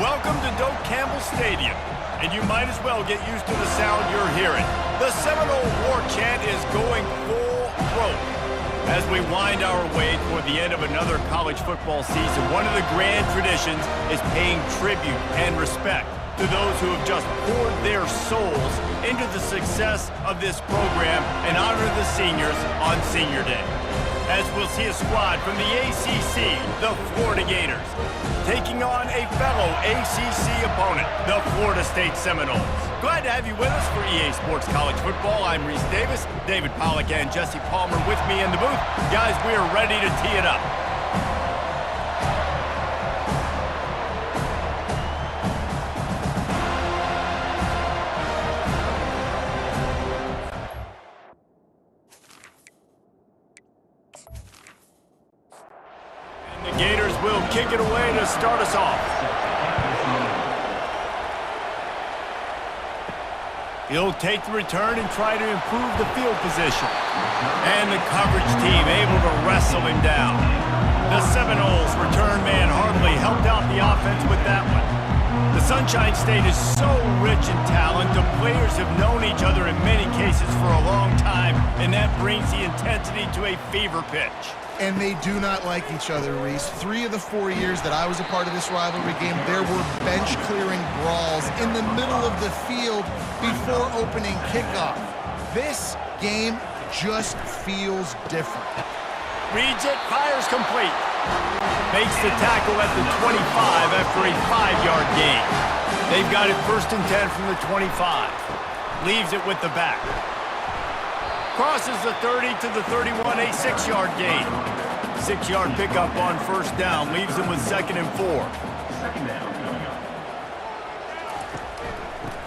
Welcome to Doak Campbell Stadium, and you might as well get used to the sound you're hearing. The Seminole War Chant is going full throat. As we wind our way toward the end of another college football season, one of the grand traditions is paying tribute and respect to those who have just poured their souls into the success of this program and honor the seniors on Senior Day. As we'll see a squad from the ACC, the Florida Gators, taking on a fellow ACC opponent, the Florida State Seminoles. Glad to have you with us for EA Sports College Football. I'm Reese Davis, David Pollack and Jesse Palmer with me in the booth. Guys, we are ready to tee it up. Gators will kick it away to start us off. He'll take the return and try to improve the field position. And the coverage team able to wrestle him down. The Seminoles return man hardly helped out the offense with that one. The Sunshine State is so rich in talent. The players have known each other in many cases for a long time, and that brings the intensity to a fever pitch. And they do not like each other, Reese. 3 of the 4 years that I was a part of this rivalry game, there were bench-clearing brawls in the middle of the field before opening kickoff. This game just feels different. Reads it, fires complete. Makes the tackle at the 25 after a 5-yard gain. They've got it 1st and 10 from the 25. Leaves it with the back. Crosses the 30 to the 31, a 6-yard gain. 6-yard pickup on 1st down, leaves him with 2nd and 4.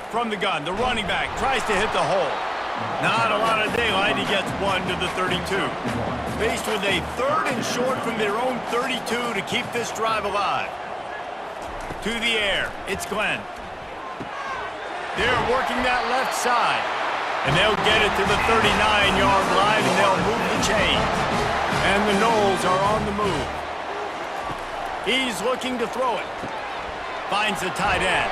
From the gun, the running back tries to hit the hole. Not a lot of daylight, he gets 1 to the 32. Faced with a 3rd and short from their own 32 to keep this drive alive. To the air, it's Glenn. They're working that left side. And they'll get it to the 39-yard line, and they'll move the chains. And the Noles are on the move. He's looking to throw it. Finds the tight end.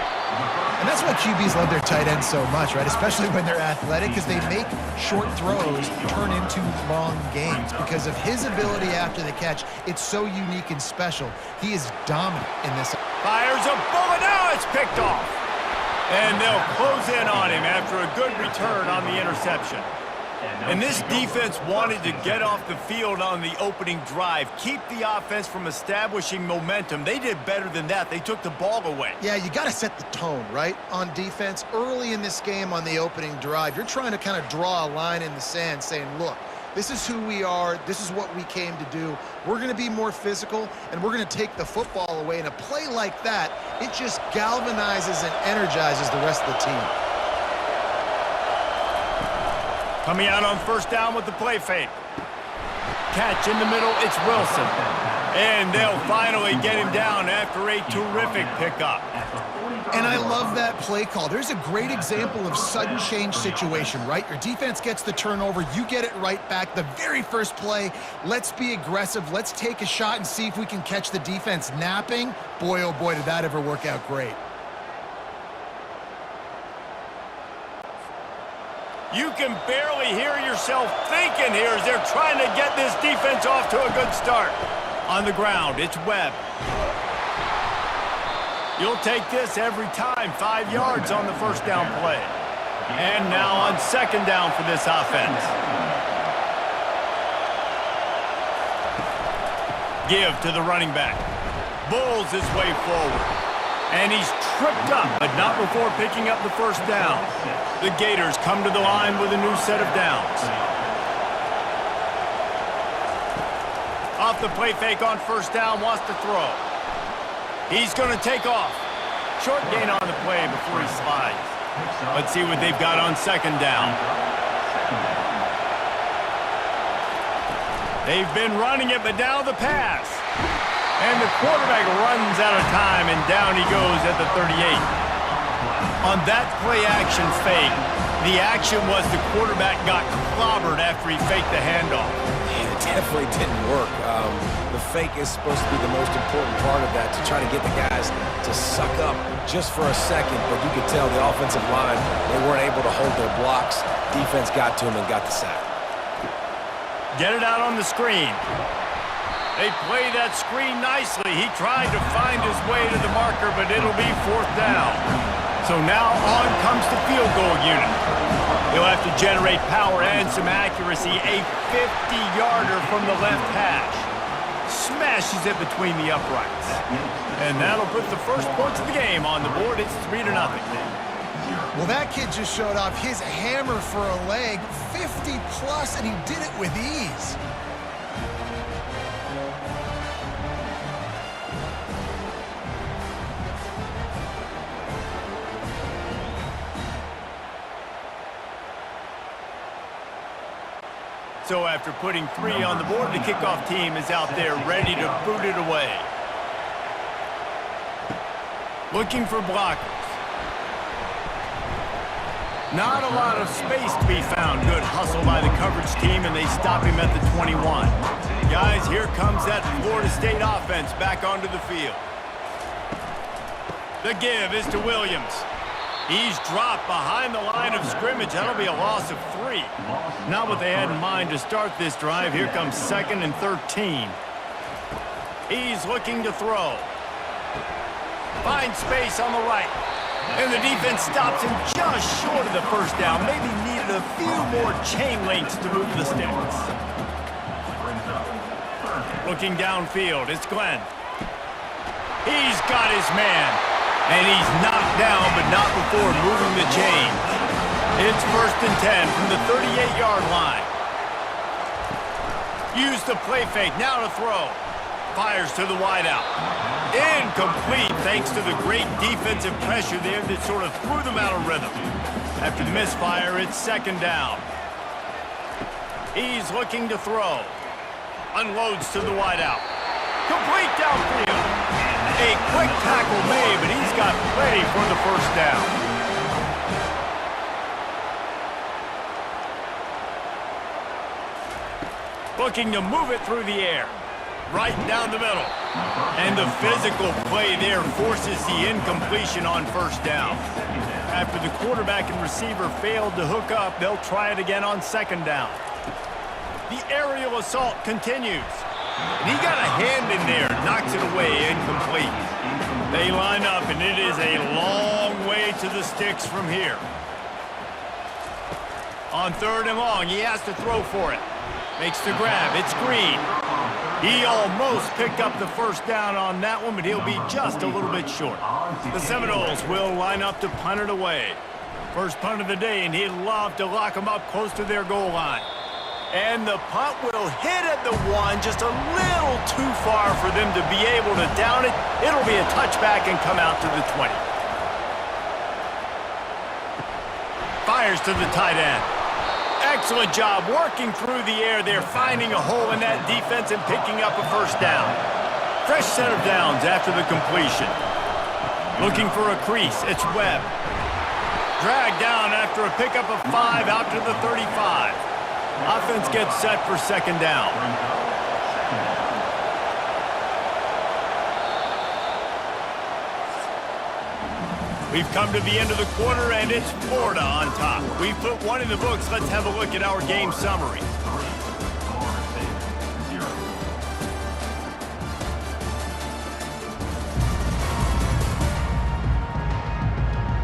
And that's why QBs love their tight ends so much, right? Especially when they're athletic, because they make short throws turn into long gains. Because of his ability after the catch, it's so unique and special. He is dominant in this. Fires a bullet. Now it's picked off. And they'll close in on him after a good return on the interception. And this defense wanted to get off the field on the opening drive, keep the offense from establishing momentum. They did better than that. They took the ball away. Yeah, you got to set the tone, right, on defense. Early in this game on the opening drive, you're trying to kind of draw a line in the sand saying, look, this is who we are. This is what we came to do. We're going to be more physical, and we're going to take the football away. And a play like that, it just galvanizes and energizes the rest of the team. Coming out on 1st down with the play fake. Catch in the middle, it's Wilson. And they'll finally get him down after a terrific pickup. And I love that play call. There's a great example of sudden change situation, right? Your defense gets the turnover, you get it right back. The very first play, let's be aggressive. Let's take a shot and see if we can catch the defense napping. Boy, oh boy, did that ever work out great. You can barely hear yourself thinking here as they're trying to get this defense off to a good start. On the ground, it's Webb. You'll take this every time. 5 yards on the 1st down play. And now on 2nd down for this offense. Give to the running back. Bulls his way forward. And he's tripped up, but not before picking up the 1st down. The Gators come to the line with a new set of downs. Off the play fake on 1st down, wants to throw. He's going to take off. Short gain on the play before he slides. Let's see what they've got on 2nd down. They've been running it, but now the pass. And the quarterback runs out of time, and down he goes at the 38. On that play-action fake, the action was the quarterback got clobbered after he faked the handoff. Man, definitely didn't work. The fake is supposed to be the most important part of that, to try to get the guys to suck up just for a second, but you could tell the offensive line, they weren't able to hold their blocks. Defense got to them and got the sack. Get it out on the screen. They play that screen nicely. He tried to find his way to the marker, but it'll be 4th down. So now on comes the field goal unit. He'll have to generate power and some accuracy. A 50-yarder from the left hash. Smashes it between the uprights. And that'll put the first points of the game on the board. It's 3-0. Well, that kid just showed off his hammer for a leg, 50-plus, and he did it with ease. So after putting 3 on the board, the kickoff team is out there ready to boot it away. Looking for blockers. Not a lot of space to be found. Good hustle by the coverage team, and they stop him at the 21. Guys, here comes that Florida State offense back onto the field. The give is to Williams. He's dropped behind the line of scrimmage. That'll be a loss of 3. Not what they had in mind to start this drive. Here comes 2nd and 13. He's looking to throw. Finds space on the right. And the defense stops him just short of the first down. Maybe needed a few more chain links to move the sticks. Looking downfield, it's Glenn. He's got his man. And he's knocked down, but not before moving the chains. It's 1st and 10 from the 38-yard line. Use the play fake, now to throw. Fires to the wideout. Incomplete thanks to the great defensive pressure there that sort of threw them out of rhythm. After the misfire, it's 2nd down. He's looking to throw. Unloads to the wideout. Complete downfield. A quick tackle made, but he's got plenty for the 1st down. Looking to move it through the air. Right down the middle. And the physical play there forces the incompletion on 1st down. After the quarterback and receiver failed to hook up, they'll try it again on 2nd down. The aerial assault continues. And he got a hand in there, knocks it away, incomplete. They line up, and it is a long way to the sticks from here. On 3rd and long, he has to throw for it. Makes the grab, it's Green. He almost picked up the 1st down on that one, but he'll be just a little bit short. The Seminoles will line up to punt it away. First punt of the day, and he'd love to lock them up close to their goal line. And the punt will hit at the 1, just a little too far for them to be able to down it. It'll be a touchback and come out to the 20. Fires to the tight end. Excellent job working through the air there, finding a hole in that defense and picking up a 1st down. Fresh set of downs after the completion. Looking for a crease, it's Webb. Dragged down after a pickup of 5 out to the 35. Offense gets set for 2nd down. We've come to the end of the quarter, and it's Florida on top. We've put 1 in the books. Let's have a look at our game summary.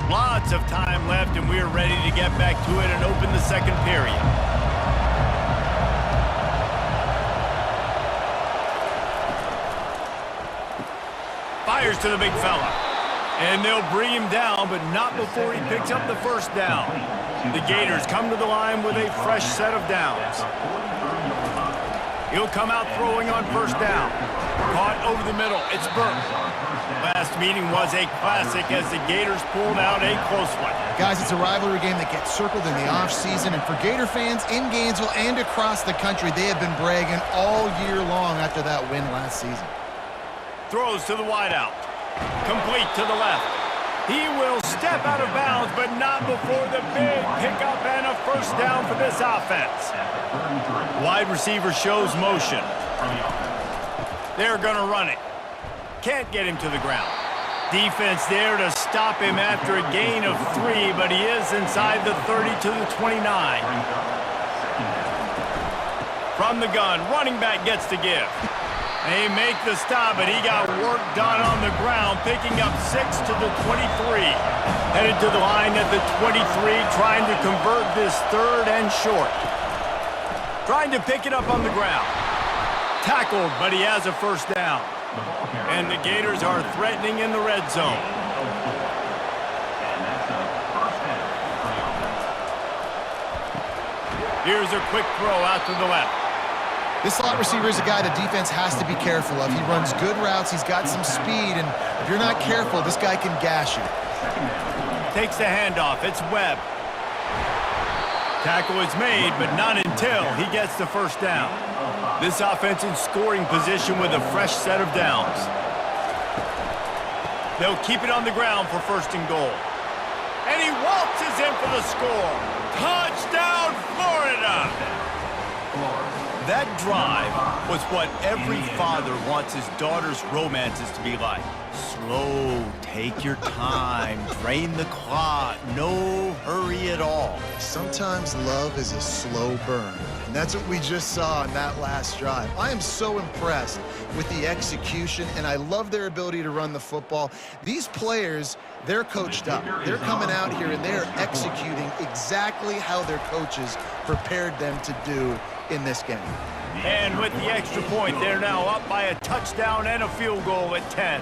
Lots of time left, and we're ready to get back to it and open the 2nd period. Fires to the big fella. And they'll bring him down, but not before he picks up the 1st down. The Gators come to the line with a fresh set of downs. He'll come out throwing on 1st down. Caught over the middle. It's Burke. Last meeting was a classic as the Gators pulled out a close one. Guys, it's a rivalry game that gets circled in the offseason, and for Gator fans in Gainesville and across the country, they have been bragging all year long after that win last season. Throws to the wideout. Complete to the left. He will step out of bounds, but not before the big pickup and a first down for this offense. Wide receiver shows motion. They're going to run it. Can't get him to the ground. Defense there to stop him after a gain of 3, but he is inside the 30 to the 29. From the gun, running back gets to give. They make the stop, but he got work done on the ground, picking up 6 to the 23. Headed to the line at the 23, trying to convert this third and short. Trying to pick it up on the ground. Tackled, but he has a first down. And the Gators are threatening in the red zone. Here's a quick throw out to the left. This slot receiver is a guy the defense has to be careful of. He runs good routes. He's got some speed, and if you're not careful, this guy can gash you. Takes the handoff. It's Webb. Tackle is made, but not until he gets the first down. This offense in scoring position with a fresh set of downs. They'll keep it on the ground for first and goal. And he waltzes in for the score. Touchdown, Florida! That drive was what every father wants his daughter's romances to be like. Slow, take your time, drain the clock, no hurry at all. Sometimes love is a slow burn, and that's what we just saw in that last drive. I am so impressed with the execution, and I love their ability to run the football. These players, they're coached up. They're coming out here, and they're executing exactly how their coaches prepared them to do in this game. And with the extra point, they're now up by a touchdown and a field goal at 10.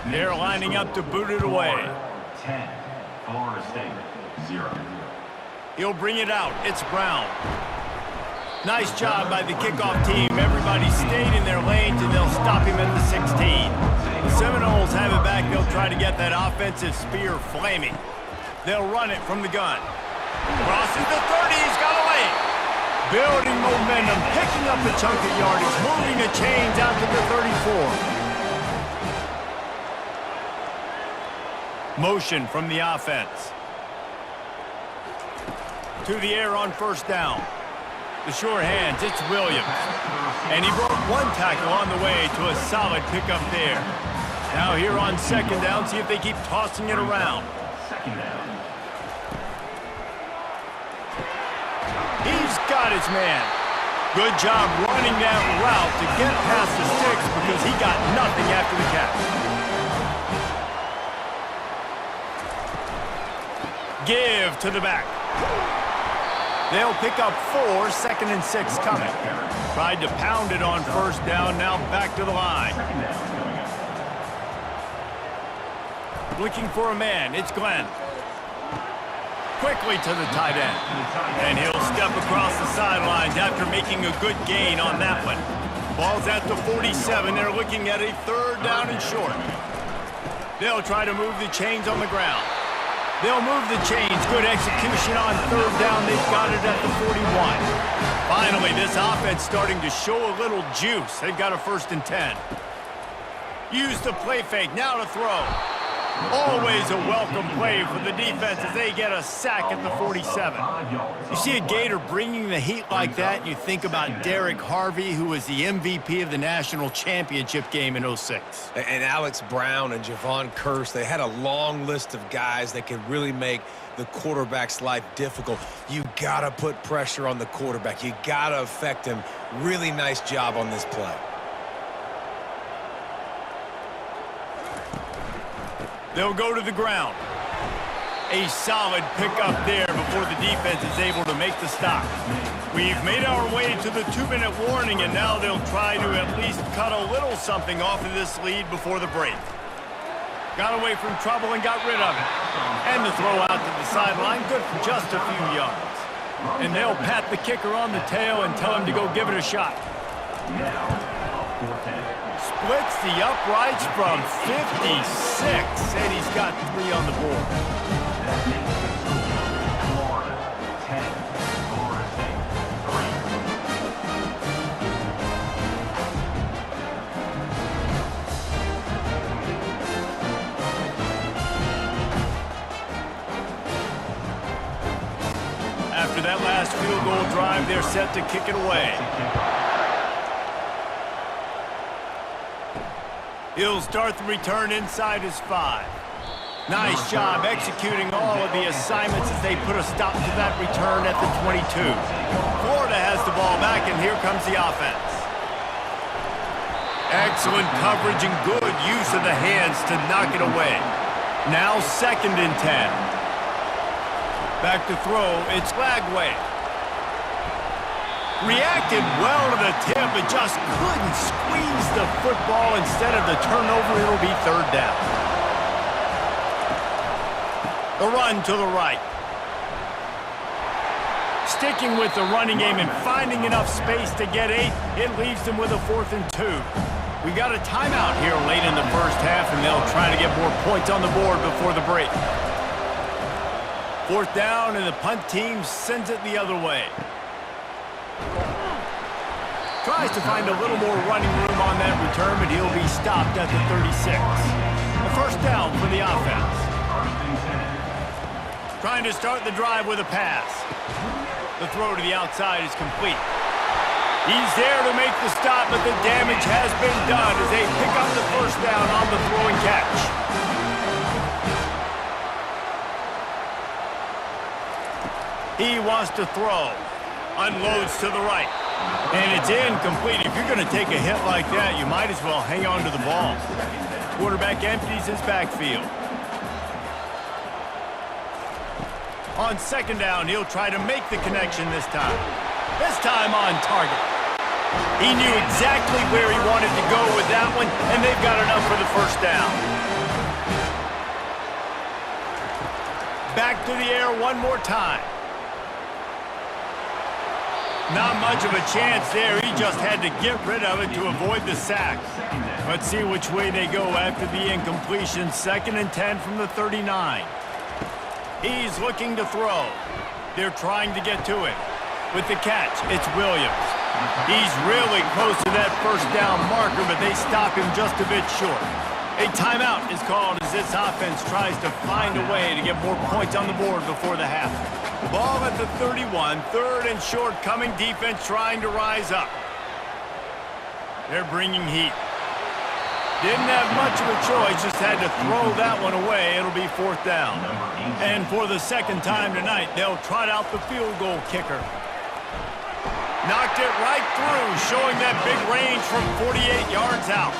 They're lining up to boot it away. 10, Florida State, 0. He'll bring it out. It's Brown. Nice job by the kickoff team. Everybody stayed in their lanes, and they'll stop him at the 16. The Seminoles have it back. They'll try to get that offensive spear flaming. They'll run it from the gun. Crosses the 30. He's got a lane. Building momentum, picking up a chunk of yardage, moving the chains out to the 34. Motion from the offense. To the air on first down. The sure hands, it's Williams. And he broke one tackle on the way to a solid pickup there. Now here on second down, see if they keep tossing it around. Second down. He's got his man. Good job running that route to get past the sticks because he got nothing after the catch. Give to the back. They'll pick up 4, 2nd and 6 coming. Tried to pound it on first down, now back to the line. Looking for a man, it's Glenn. Quickly to the tight end. And he'll step across the sidelines after making a good gain on that one. Ball's at the 47. They're looking at a third down and short. They'll try to move the chains on the ground. They'll move the chains. Good execution on third down. They've got it at the 41. Finally, this offense starting to show a little juice. They've got a 1st and 10. Use the play fake. Now to throw. Always a welcome play for the defense as they get a sack at the 47. You see a Gator bringing the heat like that, and you think about Derek Harvey, who was the MVP of the national championship game in 06. And Alex Brown and Javon Kearse, they had a long list of guys that could really make the quarterback's life difficult. You got to put pressure on the quarterback. You got to affect him. Really nice job on this play. They'll go to the ground. A solid pickup there before the defense is able to make the stop. We've made our way to the 2-minute warning, and now they'll try to at least cut a little something off of this lead before the break. Got away from trouble and got rid of it. And the throw out to the sideline, good for just a few yards. And they'll pat the kicker on the tail and tell him to go give it a shot. Splits the uprights from 56, and he's got 3 on the board. Florida, 10, Florida State, 3. last field goal drive. They're set to kick it away. He'll start the return inside his 5. Nice job executing all of the assignments as they put a stop to that return at the 22. Florida has the ball back, and here comes the offense. Excellent coverage and good use of the hands to knock it away. Now 2nd and 10. Back to throw, it's Lagway. Reacted well to the tip, but just couldn't squeeze the football. Instead of the turnover, it'll be 3rd down. The run to the right. Sticking with the running game and finding enough space to get 8, it leaves them with a 4th and 2. We got a timeout here late in the first half, and they'll try to get more points on the board before the break. 4th down, and the punt team sends it the other way. Tries to find a little more running room on that return, but he'll be stopped at the 36. A 1st down for the offense. Trying to start the drive with a pass. The throw to the outside is complete. He's there to make the stop, but the damage has been done as they pick up the 1st down on the throw and catch. He wants to throw. Unloads to the right. And it's incomplete. If you're going to take a hit like that, you might as well hang on to the ball. Quarterback empties his backfield. On 2nd down, he'll try to make the connection this time. This time on target. He knew exactly where he wanted to go with that one, and they've got enough for the 1st down. Back to the air one more time. Not much of a chance there. He just had to get rid of it to avoid the sack. Let's see which way they go after the incompletion. 2nd and 10 from the 39. He's looking to throw. They're trying to get to it. With the catch, it's Williams. He's really close to that 1st down marker, but they stop him just a bit short. A timeout is called as this offense tries to find a way to get more points on the board before the half. Ball at the 31, 3rd and short coming. Defense trying to rise up. They're bringing heat. Didn't have much of a choice, just had to throw that one away. It'll be 4th down. And for the 2nd time tonight, they'll trot out the field goal kicker. Knocked it right through, showing that big range from 48 yards out.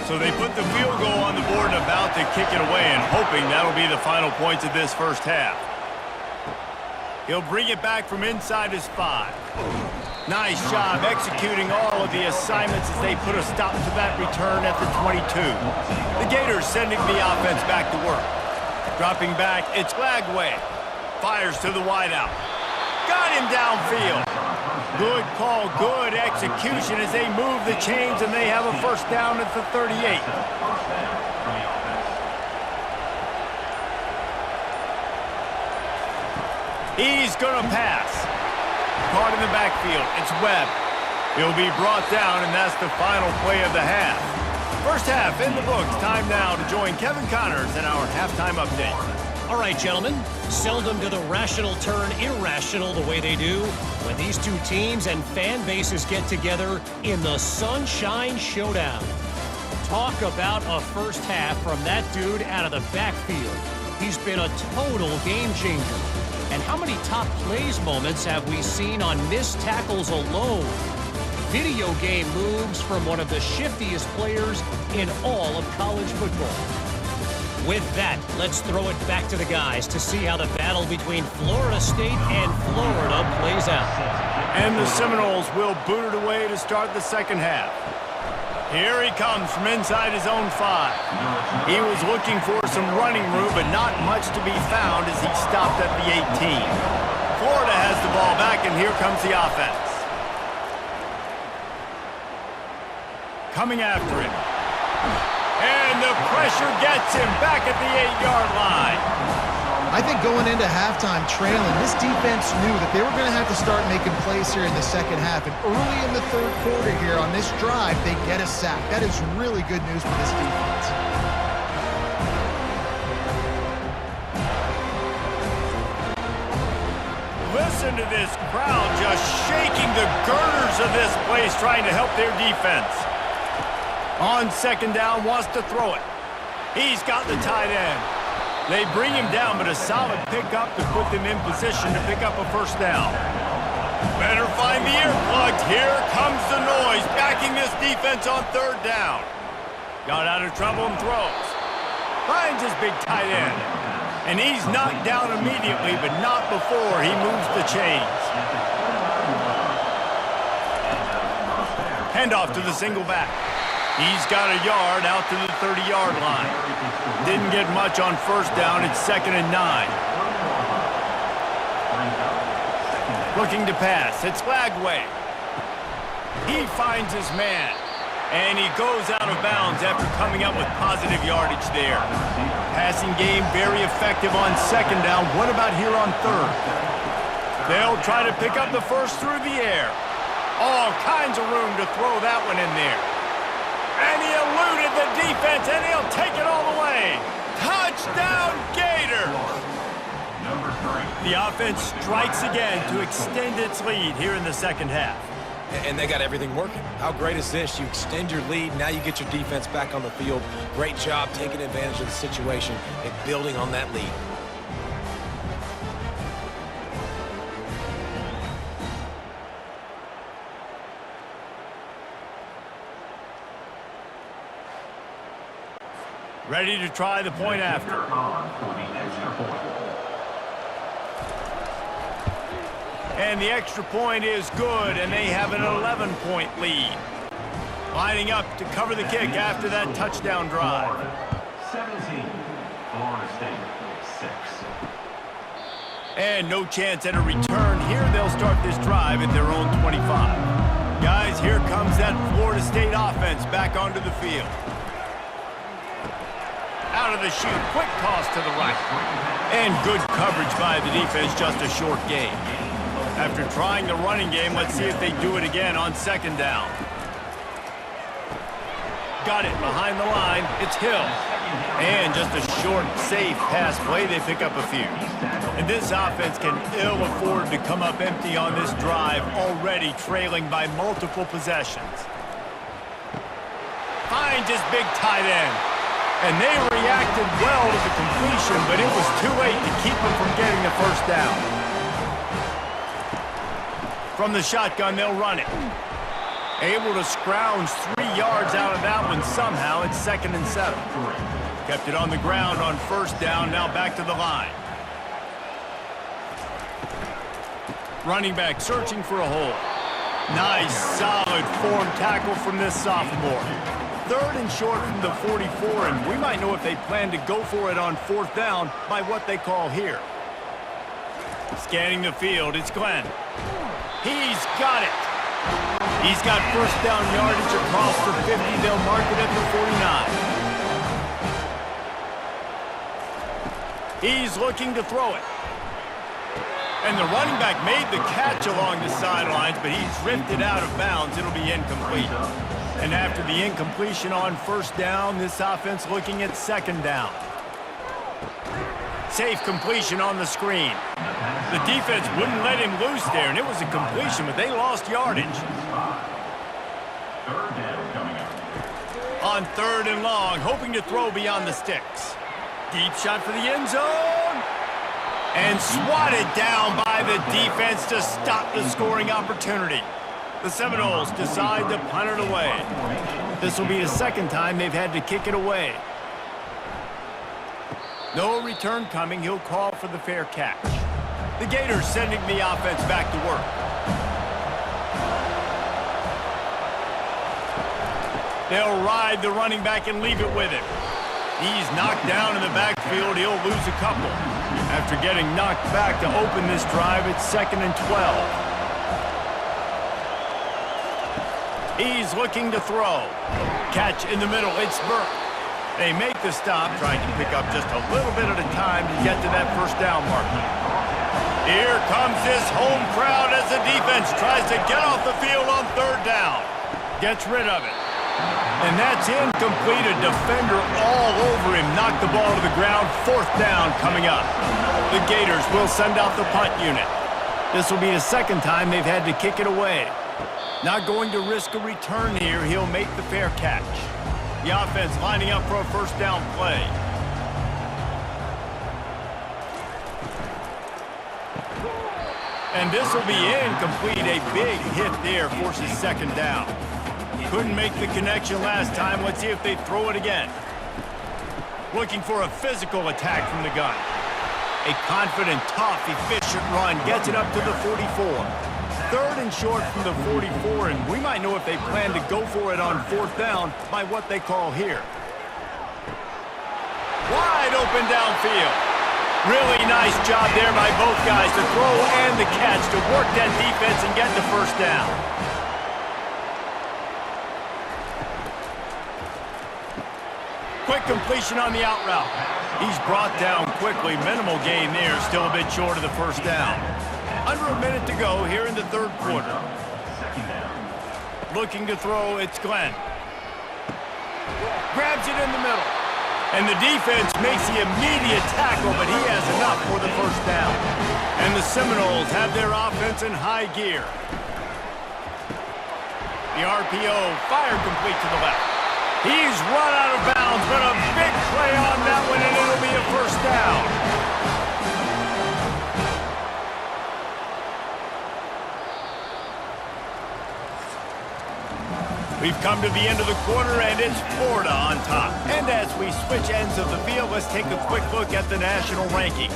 So they put the field goal on the board and about to kick it away, and hoping that'll be the final points of this 1st half. He'll bring it back from inside his 5. Nice job executing all of the assignments as they put a stop to that return at the 22. The Gators sending the offense back to work. Dropping back, it's Lagway. Fires to the wideout. Got him downfield. Good call, good execution as they move the chains, and they have a 1st down at the 38. He's going to pass. Caught in the backfield. It's Webb. He'll be brought down, and that's the final play of the half. 1st half in the books. Time now to join Kevin Connors in our halftime update. All right, gentlemen. Seldom do the rational turn irrational the way they do when these two teams and fan bases get together in the Sunshine Showdown. Talk about a 1st half from that dude out of the backfield. He's been a total game changer. And how many top plays moments have we seen on missed tackles alone? Video game moves from one of the shiftiest players in all of college football. With that, let's throw it back to the guys to see how the battle between Florida State and Florida plays out. And the Seminoles will boot it away to start the 2nd half. Here he comes from inside his own 5. He was looking for some running room, but not much to be found as he stopped at the 18. Florida has the ball back, and here comes the offense. Coming after him. And the pressure gets him back at the 8-yard line. I think going into halftime trailing, this defense knew that they were going to have to start making plays here in the second half. And early in the third quarter here on this drive, they get a sack. That is really good news for this defense. Listen to this crowd just shaking the girders of this place, trying to help their defense. On second down, wants to throw it. He's got the tight end. They bring him down, but a solid pickup to put them in position to pick up a first down. Better find the earplugs. Here comes the noise, backing this defense on third down. Got out of trouble and throws. Finds his big tight end. And he's knocked down immediately, but not before he moves the chains. Handoff to the single back. He's got a yard out to the 30-yard line. Didn't get much on first down. It's 2nd and 9. Looking to pass. It's Lagway. He finds his man. And he goes out of bounds after coming up with positive yardage there. Passing game very effective on second down. What about here on third? They'll try to pick up the first through the air. All kinds of room to throw that one in there. And he eluded the defense, and he'll take it all the way. Touchdown, Gators! The offense strikes again to extend its lead here in the second half. And they got everything working. How great is this? You extend your lead, now you get your defense back on the field. Great job taking advantage of the situation and building on that lead. Ready to try the point after. And the extra point is good, and they have an 11-point lead. Lining up to cover the kick after that touchdown drive. 17, Florida State 6. And no chance at a return here. They'll start this drive at their own 25. Guys, here comes that Florida State offense back onto the field. Out of the chute, quick toss to the right. And good coverage by the defense, just a short gain. After trying the running game, let's see if they do it again on second down. Got it behind the line. It's Hill. And just a short, safe pass play. They pick up a few. And this offense can ill afford to come up empty on this drive, already trailing by multiple possessions. Finds his big tight end. And they reacted well to the completion, but it was too late to keep them from getting the first down. From the shotgun, they'll run it. Able to scrounge 3 yards out of that one somehow. It's 2nd and 7. Kept it on the ground on first down, now back to the line. Running back searching for a hole. Nice, solid form tackle from this sophomore. 3rd and short from the 44, and we might know if they plan to go for it on 4th down by what they call here. Scanning the field, it's Glenn. He's got it. He's got first down yardage across the 50. They'll mark it at the 49. He's looking to throw it. And the running back made the catch along the sidelines, but he's drifted out of bounds. It'll be incomplete. And after the incompletion on first down, this offense looking at second down. Safe completion on the screen. The defense wouldn't let him loose there, and it was a completion, but they lost yardage. Third down coming up. On 3rd and long, hoping to throw beyond the sticks. Deep shot for the end zone. And swatted down by the defense to stop the scoring opportunity. The Seminoles decide to punt it away. This will be the 2nd time they've had to kick it away. No return coming. He'll call for the fair catch. The Gators sending the offense back to work. They'll ride the running back and leave it with him. He's knocked down in the backfield. He'll lose a couple. After getting knocked back to open this drive, it's 2nd and 12. He's looking to throw. Catch in the middle. It's Burke. They make the stop, trying to pick up just a little bit at a time to get to that first down marker. Here comes this home crowd as the defense tries to get off the field on third down. Gets rid of it. And that's incomplete. A defender all over him. Knocked the ball to the ground. Fourth down coming up. The Gators will send out the punt unit. This will be the second time they've had to kick it away. Not going to risk a return here. He'll make the fair catch. The offense lining up for a first down play. And this will be incomplete. A big hit there forces second down. Couldn't make the connection last time. Let's see if they throw it again. Looking for a physical attack from the gun. A confident, tough, efficient run gets it up to the 44. Third and short from the 44, and we might know if they plan to go for it on fourth down by what they call here. Wide open downfield. Really nice job there by both guys to throw and the catch to work that defense and get the first down. Quick completion on the out route. He's brought down quickly. Minimal gain there. Still a bit short of the first down. Under a minute to go here in the third quarter. Looking to throw, it's Glenn. Grabs it in the middle. And the defense makes the immediate tackle, but he has enough for the first down. And the Seminoles have their offense in high gear. The RPO fired complete to the left. He's run out of bounds, but a big play on that one, and it'll be a first down. We've come to the end of the quarter, and it's Florida on top. And as we switch ends of the field, let's take a quick look at the national rankings.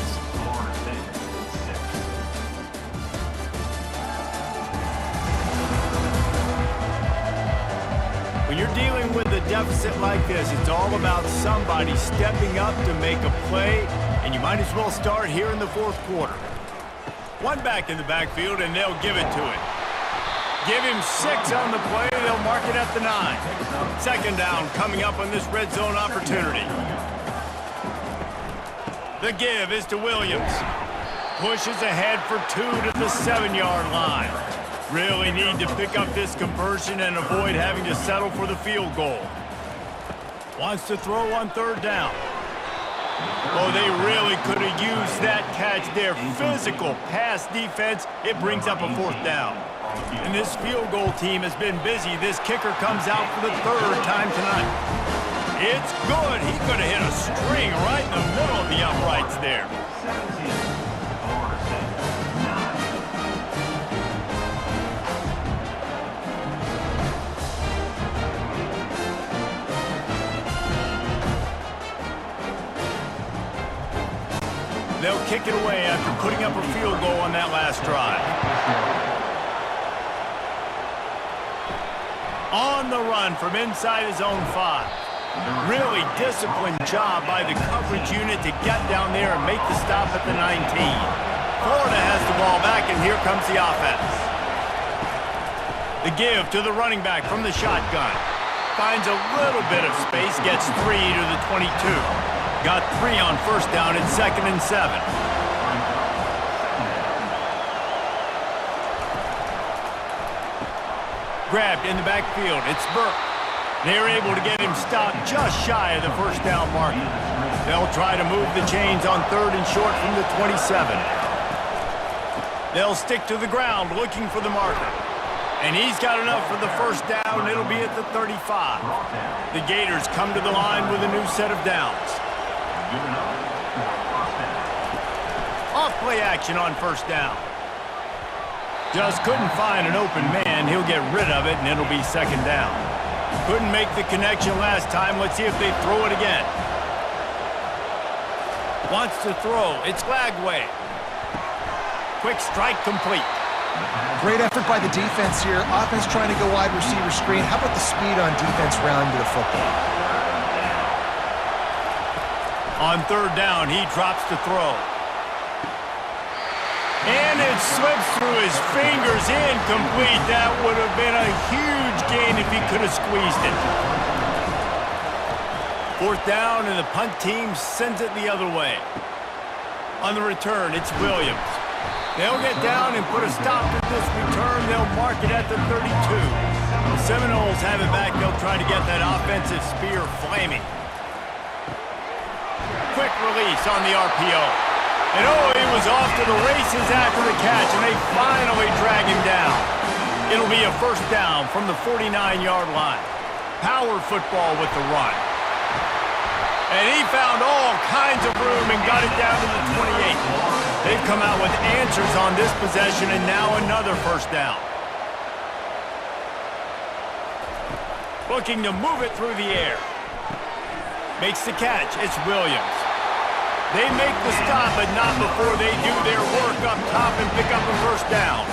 When you're dealing with a deficit like this, it's all about somebody stepping up to make a play, and you might as well start here in the fourth quarter. One back in the backfield, and they'll give it to him. Give him 6 on the play. They'll mark it at the 9. Second down coming up on this red zone opportunity. The give is to Williams. Pushes ahead for 2 to the 7-yard line. Really need to pick up this conversion and avoid having to settle for the field goal. Wants to throw on third down. Oh, they really could have used that catch there. Physical pass defense. It brings up a fourth down. And this field goal team has been busy. This kicker comes out for the third time tonight. It's good. He could have hit a string right in the middle of the uprights there. They'll kick it away after putting up a field goal on that last drive. On the run from inside his own 5. Really disciplined job by the coverage unit to get down there and make the stop at the 19. Florida has the ball back, and here comes the offense. The give to the running back from the shotgun. Finds a little bit of space, gets 3 to the 22. Got 3 on first down at 2nd and 7. Grabbed in the backfield. It's Burke. They're able to get him stopped just shy of the first down marker. They'll try to move the chains on third and short from the 27. They'll stick to the ground looking for the marker. And he's got enough for the first down. It'll be at the 35. The Gators come to the line with a new set of downs. Off play action on first down. Just couldn't find an open man. He'll get rid of it, and it'll be second down. Couldn't make the connection last time. Let's see if they throw it again. Wants to throw. It's Lagway. Quick strike complete. Great effort by the defense here. Offense trying to go wide receiver screen. How about the speed on defense rounding to the football? On third down, he drops to throw. And it slips through his fingers, incomplete. That would have been a huge gain if he could have squeezed it. Fourth down, and the punt team sends it the other way. On the return, it's Williams. They'll get down and put a stop to this return. They'll mark it at the 32. The Seminoles have it back. They'll try to get that offensive spear flaming. Quick release on the RPO. And he was off to the races after the catch, and they finally drag him down. It'll be a first down from the 49-yard line. Power football with the run. And he found all kinds of room and got it down to the 28. They've come out with answers on this possession, and now another first down. Looking to move it through the air. Makes the catch. It's Williams. They make the stop, but not before they do their work up top and pick up a first down.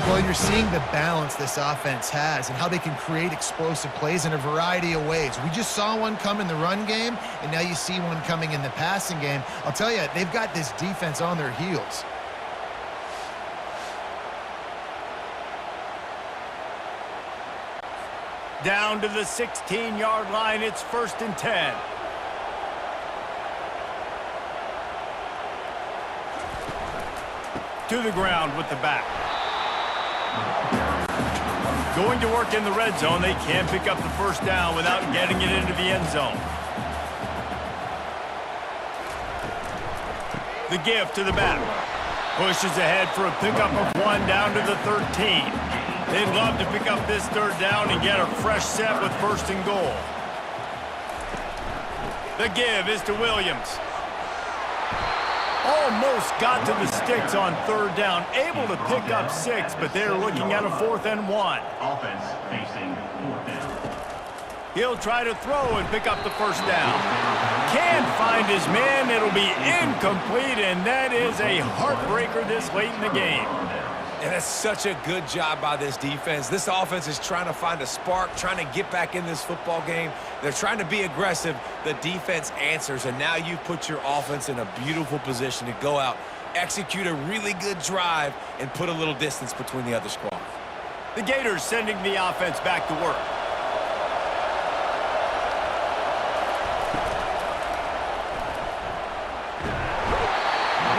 Well, you're seeing the balance this offense has and how they can create explosive plays in a variety of ways. We just saw one come in the run game, and now you see one coming in the passing game. I'll tell you, they've got this defense on their heels. Down to the 16-yard line, it's 1st and 10. To the ground with the back. Going to work in the red zone. They can't pick up the first down without getting it into the end zone. The give to the back. Pushes ahead for a pickup of 1 down to the 13. They'd love to pick up this third down and get a fresh set with 1st and goal. The give is to Williams. Almost got to the sticks on 3rd down. Able to pick up 6, but they're looking at a 4th and 1. Offense facing 4th down. He'll try to throw and pick up the first down. Can't find his man. It'll be incomplete, and that is a heartbreaker this late in the game. And that's such a good job by this defense. This offense is trying to find a spark, trying to get back in this football game. They're trying to be aggressive. The defense answers, and now you've put your offense in a beautiful position to go out, execute a really good drive, and put a little distance between the other squad. The Gators sending the offense back to work.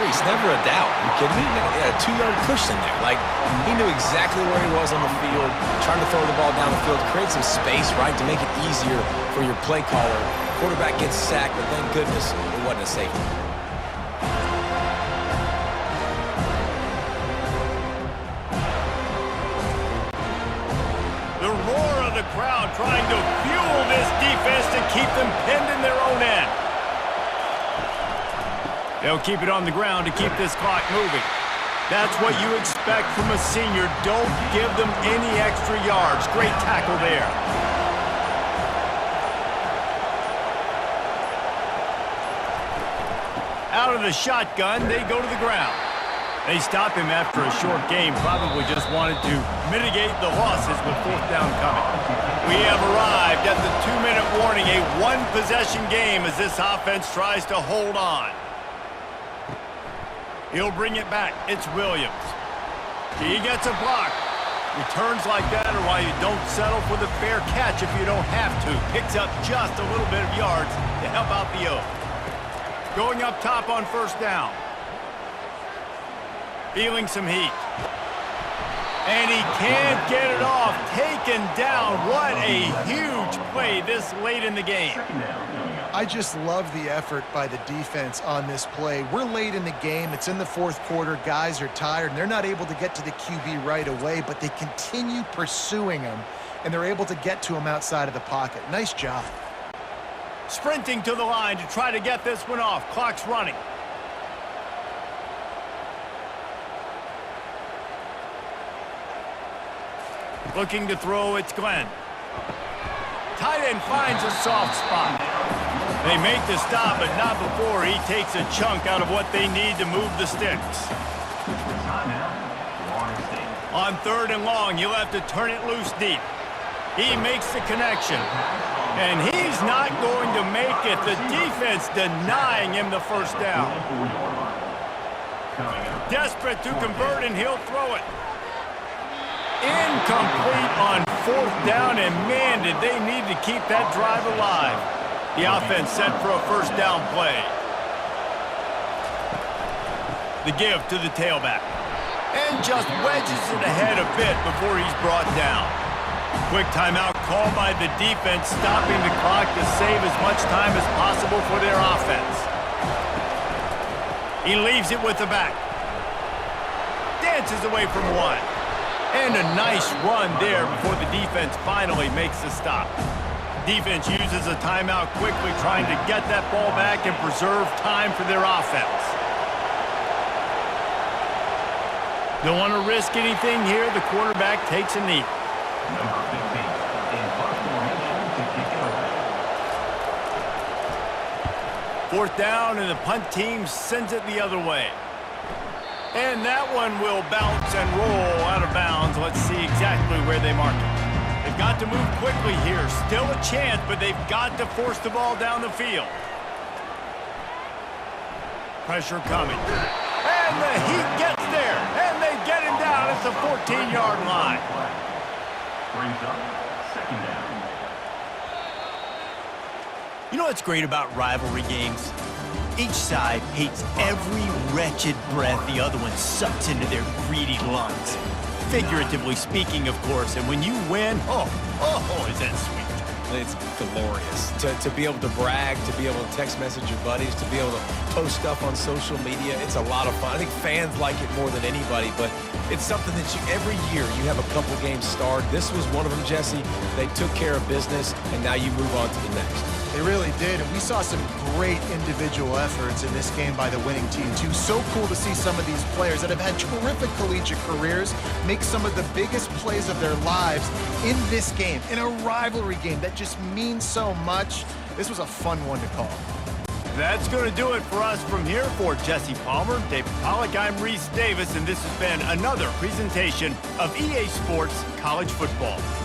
It's never a doubt. Are you kidding me? Yeah, a 2-yard push in there. Like, he knew exactly where he was on the field, trying to throw the ball down the field, create some space, right, to make it easier for your play caller. Quarterback gets sacked, but thank goodness it wasn't a safety. The roar of the crowd trying to fuel this defense to keep them pinned in their own end. They'll keep it on the ground to keep this clock moving. That's what you expect from a senior. Don't give them any extra yards. Great tackle there. Out of the shotgun, they go to the ground. They stop him after a short game. Probably just wanted to mitigate the losses with 4th down coming. We have arrived at the 2-minute warning. A 1-possession game as this offense tries to hold on. He'll bring it back. It's Williams. He gets a block. Returns like that are why you don't settle for the fair catch if you don't have to. Picks up just a little bit of yards to help out the O. Going up top on 1st down. Feeling some heat. And he can't get it off. Taken down. What a huge play this late in the game. I just love the effort by the defense on this play. We're late in the game. It's in the 4th quarter. Guys are tired, and they're not able to get to the QB right away, but they continue pursuing him, and they're able to get to him outside of the pocket. Nice job. Sprinting to the line to try to get this one off. Clock's running. Looking to throw, it's Glenn. Tight end finds a soft spot. They make the stop, but not before he takes a chunk out of what they need to move the sticks. On 3rd and long, he'll have to turn it loose deep. He makes the connection. And he's not going to make it. The defense denying him the first down. Desperate to convert, and he'll throw it. Incomplete on 4th down, and man, did they need to keep that drive alive. The offense set for a first down play. The give to the tailback. And just wedges it ahead a bit before he's brought down. Quick timeout called by the defense, stopping the clock to save as much time as possible for their offense. He leaves it with the back. Dances away from one. And a nice run there before the defense finally makes the stop. Defense uses a timeout quickly, trying to get that ball back and preserve time for their offense. Don't want to risk anything here. The quarterback takes a knee. Number 15 in punt formation to kick it away. Fourth down, and the punt team sends it the other way. And that one will bounce and roll out of bounds. Let's see exactly where they mark it. They've got to move quickly here. Still a chance, but they've got to force the ball down the field. Pressure coming. And the Heat gets there. And they get him down at the 14-yard line. Brings up second down. You know what's great about rivalry games? Each side hates every wretched breath the other one sucks into their greedy lungs. Figuratively speaking, of course, and when you win, is that sweet. It's glorious to be able to brag, to be able to text message your buddies, to be able to post stuff on social media. It's a lot of fun. I think fans like it more than anybody, but it's something that every year you have a couple games starred. This was one of them, Jesse. They took care of business, and now you move on to the next. They really did, and we saw some great individual efforts in this game by the winning team, too. So cool to see some of these players that have had terrific collegiate careers make some of the biggest plays of their lives in this game, in a rivalry game that just means so much. This was a fun one to call. That's going to do it for us from here. For Jesse Palmer, David Pollack, I'm Reese Davis, and this has been another presentation of EA Sports College Football.